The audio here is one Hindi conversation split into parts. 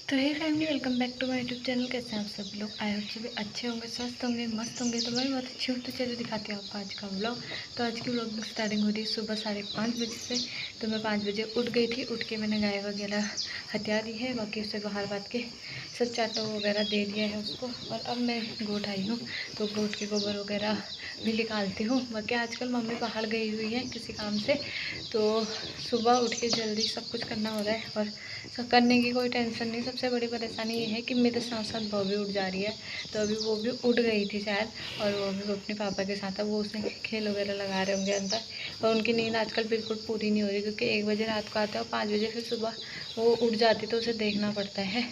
तो hey family, welcome back to my YouTube channel. कैसे हैं आप सभी लोग? आई होप सभी अच्छे होंगे, स्वस्थ होंगे, मस्त होंगे। तो मैं भी बहुत अच्छी हूँ। तो चलिए दिखाती हूँ आपको आज का व्लॉग। तो आज की व्लॉग की स्टार्टिंग हो रही है सुबह 5:30 बजे से। तो मैं 5 बजे उठ गई थी। उठ के मैंने गाय वगैरह हत्या दी है, बाकी उससे बाहर बात के सब चाटा वगैरह दे दिया है उसको। और अब मैं गोट आई हूँ, तो गोट के गोबर वगैरह भी निकालती हूँ। बाकी आजकल मम्मी बाहर गई हुई है किसी काम से, तो सुबह उठ के जल्दी सब कुछ करना हो रहा है। और करने की कोई टेंशन नहीं। सबसे बड़ी परेशानी ये है कि मेरे साथ साथ बॉबी उठ जा रही है। तो अभी वो भी उठ गई थी शायद, और वो भी अपने पापा के साथ है। वो उसने खेल वगैरह लगा रहे होंगे अंदर। और उनकी नींद आजकल बिल्कुल पूरी नहीं हो रही, क्योंकि 1 बजे रात को आता है और 5 बजे फिर सुबह वो उठ जाती, तो उसे देखना पड़ता है।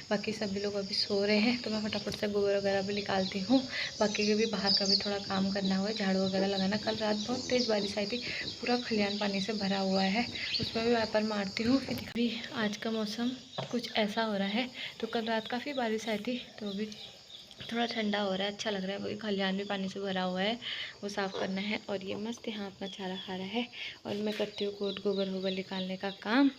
बाकी सभी लोग अभी सो रहे हैं, तो मैं फटाफट से गोबर वगैरह भी निकालती हूँ। बाकी के भी बाहर का भी थोड़ा काम करना हुआ है, झाड़ू वगैरह लगाना। कल रात बहुत तेज़ बारिश आई थी, पूरा खलियान पानी से भरा हुआ है। उसमें भी वाइपर मारती हूँ। फिर भी आज का मौसम कुछ ऐसा हो रहा है। तो कल रात काफ़ी बारिश आई थी, तो अभी थोड़ा ठंडा हो रहा है, अच्छा लग रहा है। वही खलियान भी पानी से भरा हुआ है, वो साफ़ करना है। और ये मस्त यहाँ अपना चारा खा रहा है, और मैं करती हूँ गोबर वोबर निकालने का काम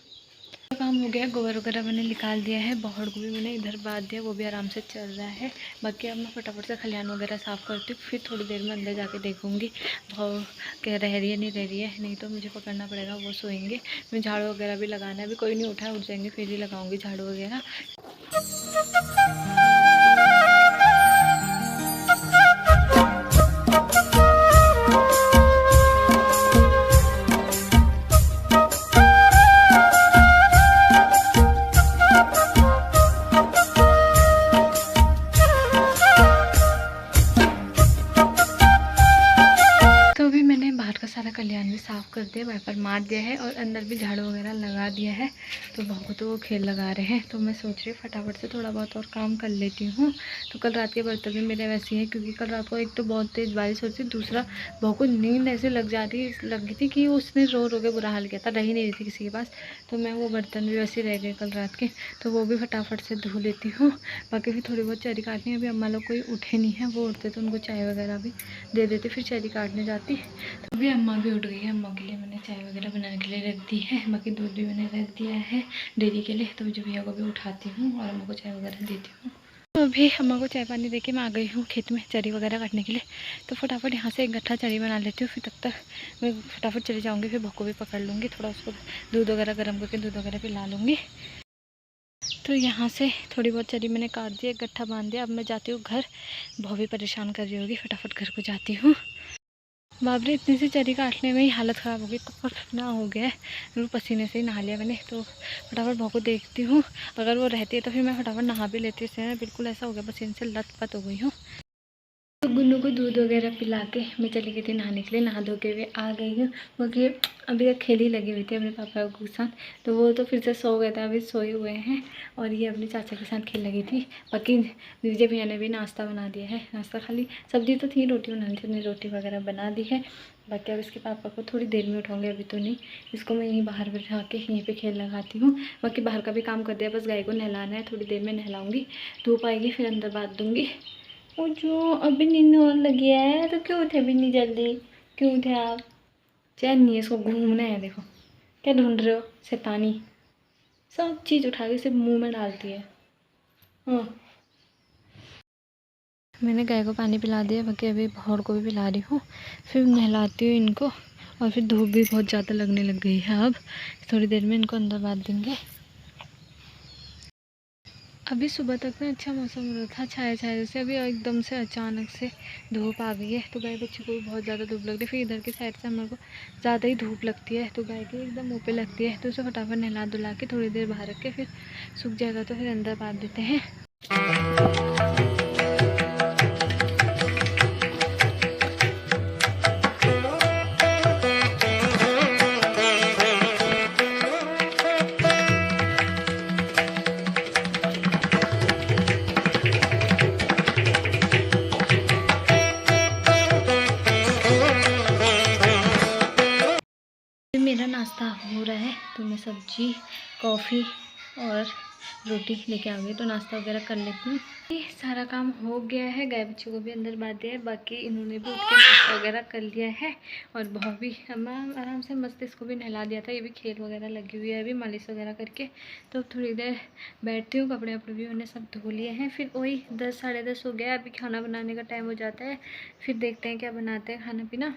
हो गया। गोबर वगैरह मैंने निकाल दिया है। बहड़ को भी मैंने इधर बांध दिया, वो भी आराम से चल रहा है। बाकी अब मैं फटाफट से खलियान वगैरह साफ़ करती हूँ। फिर थोड़ी देर में अंदर जाके देखूँगी भाव क्या रह रही है नहीं रह रही है। नहीं तो मुझे पकड़ना पड़ेगा, वो सोएंगे। मैं झाड़ू वगैरह भी लगाना है, अभी कोई नहीं उठा, उठ जाएंगे फिर ही लगाऊंगी झाड़ू वगैरह। तो अभी मैंने बाहर का सारा कल्याण भी साफ़ कर दिया, वाइपर मार दिया है, और अंदर भी झाड़ू वगैरह लगा दिया है। तो बहू तो वो खेल लगा रहे हैं, तो मैं सोच रही हूँ फटाफट से थोड़ा बहुत और काम कर लेती हूँ। तो कल रात के बर्तन भी मेरे वैसे ही हैं, क्योंकि कल रात को एक तो बहुत तेज़ बारिश हो रही थी, दूसरा बहू को नींद ऐसे लगी थी कि उसने रो के बुरा हाल किया था, रह ही नहीं रही थी किसी के पास। तो मैं वो बर्तन भी वैसे रह गए कल रात के, तो वो भी फटाफट से धो लेती हूँ। बाकी फिर थोड़ी बहुत चरी काटनी है। अभी अम्मा लोग कोई उठे नहीं है, वो उठते तो उनको चाय वगैरह भी दे देते, फिर चरी काटने जाती। तो अभी अम्मा भी उठ गई है। अम्मा के लिए मैंने चाय वगैरह बनाने के लिए रख दी है, बाकी दूध भी मैंने रख दिया है डेयरी के लिए। तो मुझे भैया को भी उठाती हूँ और अम्मा को चाय वगैरह देती हूँ। तो अभी अम्मा को चाय पानी देके मैं आ गई हूँ खेत में चरी वगैरह काटने के लिए। तो फटाफट यहाँ से एक गट्ठा चरी बना लेती हूँ, फिर तब तक मैं फटाफट चली जाऊँगी। फिर भक्को भी पकड़ लूँगी, थोड़ा उसको दूध वगैरह गर्म करके दूध वगैरह पिला लूँगी। तो यहाँ से थोड़ी बहुत चरी मैंने काट दी, एक गट्ठा बांध दिया। अब मैं जाती हूँ घर, बहुत भी परेशान कर रही होगी, फटाफट घर को जाती हूँ। बाप रे, इतनी सी चरी काटने में ही हालत ख़राब हो गई, कपड़ा फटना हो गया है। वो पसीने से ही नहा लिया मैंने। तो फटाफट बहू को देखती हूँ, अगर वो रहती है तो फिर मैं फटाफट नहा भी लेती हूँ। इससे मैं बिल्कुल ऐसा हो गया, पसीने से लथपथ हो गई हूँ। तो गुन्नू को दूध वगैरह पिला के मैं चली गई थी नहाने के लिए। नहा धो के भी आ गई हूँ, क्योंकि अभी तक खेल ही लगी हुई थी अपने पापा के साथ। तो वो तो फिर से सो गए थे, अभी सोए हुए हैं, और ये अपने चाचा के साथ खेल लगी थी। बाकी दीजिए भैया ने भी नाश्ता बना दिया है। नाश्ता खाली सब्जी तो थी, रोटी बनानी थी, रोटी वगैरह बना दी है। बाकी अब इसके पापा को थोड़ी देर में उठाऊंगी, अभी तो नहीं। इसको मैं यहीं बाहर बैठा के यहीं पे खेल लगाती हूँ। बाकी बाहर का भी काम कर दिया, बस गाय को नहलाना है, थोड़ी देर में नहलाऊंगी। धूप आएगी फिर अंदर बांध दूँगी। वो जो अभी नींद और लगी है, तो क्यों उठे भी नहीं जल्दी? क्यों उठे आप? चैन नहीं है इसको, घूमना है। देखो क्या ढूंढ रहे हो, शैतानी। सब चीज़ उठा के सिर्फ मुंह में डालती है। हाँ, मैंने गाय को पानी पिला दिया, बाकी अभी भौर को भी पिला रही हूँ, फिर नहलाती हूँ इनको। और फिर धूप भी बहुत ज़्यादा लगने लग गई है, अब थोड़ी देर में इनको अंदर बांध देंगे। अभी सुबह तक में अच्छा मौसम हो रहा था, छाया छाया जैसे। अभी एकदम से अचानक से धूप आ गई है। तो गाय बच्ची को भी बहुत ज़्यादा धूप लग रही है। फिर इधर की साइड से हमारे को ज़्यादा ही धूप लगती है, तो गाय की एकदम मुँह पे लगती है। तो उसे फटाफट नहला धुला के थोड़ी देर बाहर रख के फिर सूख जाएगा, तो फिर अंदर बांध देते हैं। मेरा नाश्ता हो रहा है, तो मैं सब्जी, कॉफ़ी और रोटी लेके आ गई, तो नाश्ता वगैरह कर लेती हूँ। ये सारा काम हो गया है, गाय बच्चों को भी अंदर बांध दिया है, बाकी इन्होंने भी उठ के नाश्ता वगैरह कर लिया है। और बहुत भी आराम से मस्त इसको भी नहला दिया था, ये भी खेल वगैरह लगी हुई है अभी मालिश वगैरह करके। तो थोड़ी देर बैठती हूँ, कपड़े वपड़े भी उन्हें सब धो लिए हैं। फिर वही 10 साढ़े 10 हो गया, अभी खाना बनाने का टाइम हो जाता है। फिर देखते हैं क्या बनाते हैं खाना पीना।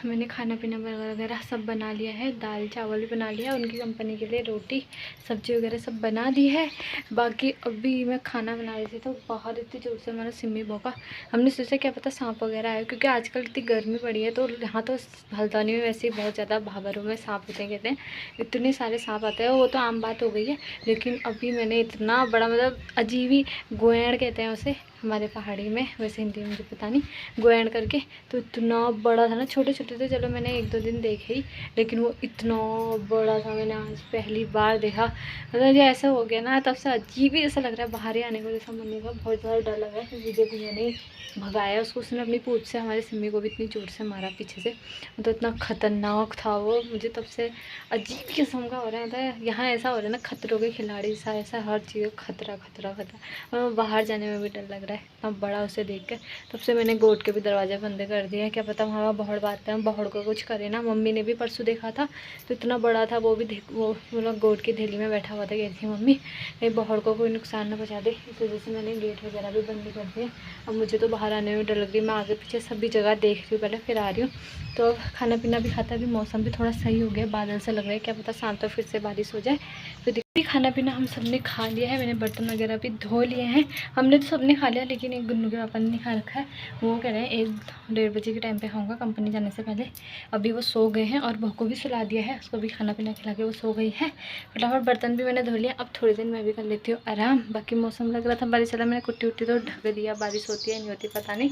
मैंने खाना पीना वगैरह सब बना लिया है, दाल चावल भी बना लिया, उनकी कंपनी के लिए रोटी सब्जी वगैरह सब बना दी है। बाकी अभी मैं खाना बना रही थी तो बाहर इतनी जोर से हमारा सिम्मी भौंका। हमने सोचा क्या पता सांप वगैरह आए, क्योंकि आजकल इतनी गर्मी पड़ी है। तो यहाँ तो हल्द्वानी में वैसे ही बहुत ज़्यादा भाबरों में सांप होते हैं, कहते हैं इतने सारे सांप आते हैं, वो तो आम बात हो गई है। लेकिन अभी मैंने इतना बड़ा, मतलब अजीब ही गोएड़ कहते हैं उसे हमारे पहाड़ी में, वैसे हिंदी में मुझे पता नहीं, गोएड़ करके। तो इतना बड़ा था ना, छोटे छोटे थे चलो मैंने 1-2 दिन देखे ही, लेकिन वो इतना बड़ा था, मैंने आज पहली बार देखा। मतलब ये ऐसा हो गया ना, तब से अजीब ही जैसा लग रहा है, बाहर ही आने को जैसा मन नहीं, का बहुत ज़्यादा डर लग रहा है। विजय भैया ने भगाया उसको, उसने अपनी पूँछ से हमारे सिम्मी को भी इतनी जोर से मारा पीछे से। तो इतना खतरनाक था वो, मुझे तब से अजीब किस्म का हो रहा था। यहाँ ऐसा हो रहा है ना, खतरों के खिलाड़ी सा, ऐसा हर चीज़ खतरा खतरा खतरा। और बाहर जाने में भी डर लग रहा है इतना बड़ा उसे देख कर। तब से मैंने गोट के भी दरवाजे बंद कर दिए, क्या पता वहाँ बहड़ बात है, बहड़ को कुछ करे ना। मम्मी ने भी परसों देखा था तो इतना बड़ा था, वो भी वो मतलब गोट की थैली में बैठा हुआ था, कहती थी मम्मी ये बहड़ को कोई नुकसान ना पहुँचा दे, इस वजह से मैंने गेट वगैरह भी बंद कर दिए। अब मुझे तो बाहर आने में डर लग रही है, मैं आगे पीछे सभी जगह देख रही हूँ, पहले फिर आ रही हूँ। तो अब खाना पीना भी खाता, भी मौसम भी थोड़ा सही हो गया, बादल से लग रहा है, क्या पता शाम तक फिर से बारिश हो जाए। तो खाना पीना हम सब ने खा लिया है, मैंने बर्तन वगैरह भी धो लिए हैं। हमने तो सबने खा लिया, लेकिन एक गुन्नू के पापा ने नहीं खा रखा है, वो कह रहे हैं 1-1:30 बजे के टाइम पे खाऊंगा कंपनी जाने से पहले। अभी वो सो गए हैं और बहू को भी सुला दिया है, उसको भी खाना पीना खिला के वो सो गई है। फटाफट बर्तन भी मैंने धो लिया, अब थोड़ी देर मैं भी कर लेती हूँ आराम। बाकी मौसम लग रहा था बारिश वाला, मैंने कुट्टी उट्टी तो ढक दिया, बारिश होती है नहीं होती पता नहीं।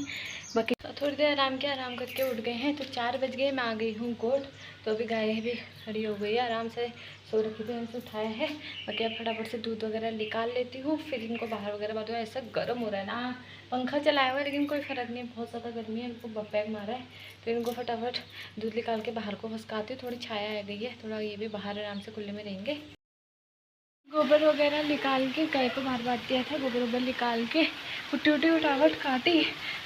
बाकी थोड़ी देर आराम किया, आराम करके उठ गए हैं। तो 4 बज गए, मैं आ गई हूँ गोट। तो अभी गाय भी खड़ी हो गई है, आराम से सो रखी थी, इनसे उठाया है। बाकी अब फटाफट से दूध वगैरह निकाल लेती हूँ, फिर इनको बाहर वगैरह बात। ऐसा गर्म हो रहा है ना, पंखा चलाया हुआ है लेकिन कोई फ़र्क नहीं है, बहुत ज़्यादा गर्मी है, इनको बपैक मारा है। तो इनको फटाफट दूध निकाल के बाहर को फंसकाती हूँ, थोड़ी छाया आ गई है, थोड़ा ये भी बाहर आराम से खुले में रहेंगे। गोबर वगैरह निकाल के गाय को बाहर बांध दिया था, गोबर वोबर निकाल के कुट्टी उट्टी उठावट काटी।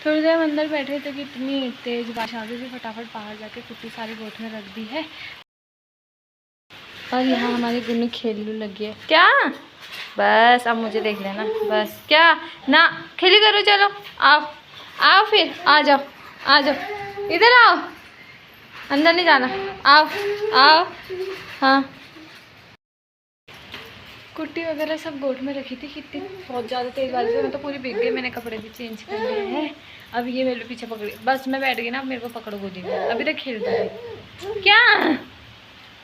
थोड़ी देर अंदर बैठे थे कि इतनी तेज़ बारिश आ गई थी, फटाफट बाहर जाके कुट्टी सारी गोट में रख दी है। और यहाँ हमारी गुन्नू खेलने लगी है, क्या बस अब मुझे देख लेना बस, क्या ना खेली करो, चलो आओ आओ, फिर आ जाओ आ जाओ, इधर आओ, अंदर नहीं जाना, आओ आओ। हाँ कुट्टी वगैरह सब गोट में रखी थी, कितनी बहुत ज़्यादा तेज़ बारिश है, मैं तो पूरी भीग गई, मैंने कपड़े भी चेंज कर लिए हैं। अब ये मेरे पीछे पकड़ी, बस मैं बैठ गई ना, अब मेरे को पकड़ो गोदी में, अभी तक खेल रही। क्या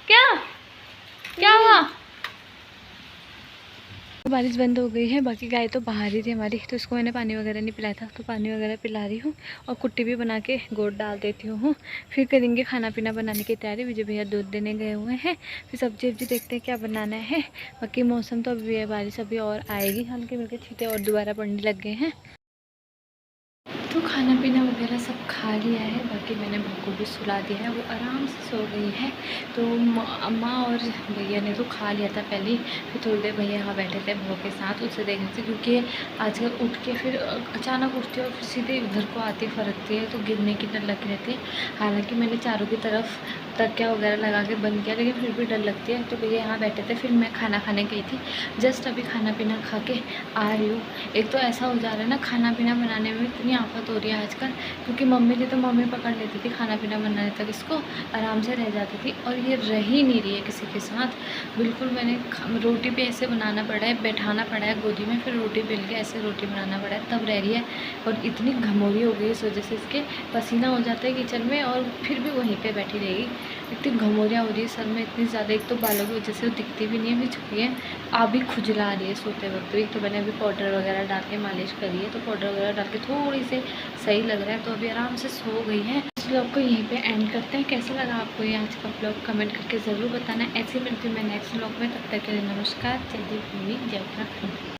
क्या क्या हुआ? बारिश बंद हो गई है, बाकी गाय तो बाहर ही थी हमारी, तो इसको मैंने पानी वगैरह नहीं पिलाया था, तो पानी वगैरह पिला रही हूँ और कुट्टी भी बना के गोट डाल देती हूँ। फिर करेंगे खाना पीना बनाने की तैयारी। विजय भैया दूध देने गए हुए हैं, फिर सब्जी वब्जी देखते हैं क्या बनाना है। बाकी मौसम तो अभी है, बारिश अभी और आएगी, हल्के मिलके छींटे और दोबारा पड़ने लग गए हैं। तो खाना पीना वगैरह सब खा लिया है, बाकी मैंने बहू को भी सुला दिया है, वो आराम से सो गई है। तो अम्मा और भैया ने तो खा लिया था पहले ही, फिर थोड़ी देर भैया यहाँ बैठे थे बहू के साथ, उससे देख रहे थे, क्योंकि आजकल उठ के फिर अचानक उठती है और फिर सीधे उधर को आती फरकती है, तो गिरने की डर लगी रहती है। हालाँकि मैंने चारों की तरफ तकिया वगैरह लगा के बंद किया, लेकिन फिर भी डर लगती है। तो भैया यहाँ बैठे थे, फिर मैं खाना खाने गई थी, जस्ट अभी खाना पीना खा के आ रही हूँ। एक तो ऐसा हो जा रहा है ना, खाना पीना बनाने में इतनी आफत हो रही है आजकल, क्योंकि मम्मी थी तो मम्मी पकड़ लेती थी खाना पीना बनाने तक, इसको आराम से रह जाती थी, और ये रह ही नहीं रही है किसी के साथ बिल्कुल। मैंने रोटी भी ऐसे बनाना पड़ा है, बैठाना पड़ा है गोदी में, फिर रोटी बेल के ऐसे रोटी बनाना पड़ा है, तब रह रही है। और इतनी घमौरी हो गई इस वजह से, इसके पसीना हो जाता है किचन में, और फिर भी वहीं पर बैठी रहेगी। इतनी घमौरियाँ हो रही है सर में इतनी ज़्यादा, एक तो बालों की वजह से वो दिखती भी नहीं है, अभी छुपी है, आप भी खुजला रही है सोते वक्त भी। तो मैंने अभी पाउडर वगैरह डाल के मालिश करी है, तो पाउडर वगैरह डाल के थोड़ी से सही लग रहा है, तो अभी आराम से सो गई है। इस ब्लॉग को यहीं पे एंड करते हैं। कैसा लगा आपको ये आज का ब्लॉग कमेंट करके ज़रूर बताना। ऐसे मिलती हूँ मैं नेक्स्ट ब्लॉग में, तब तक के लिए नमस्कार, जय देव भूमि, जय उत्तराखंड।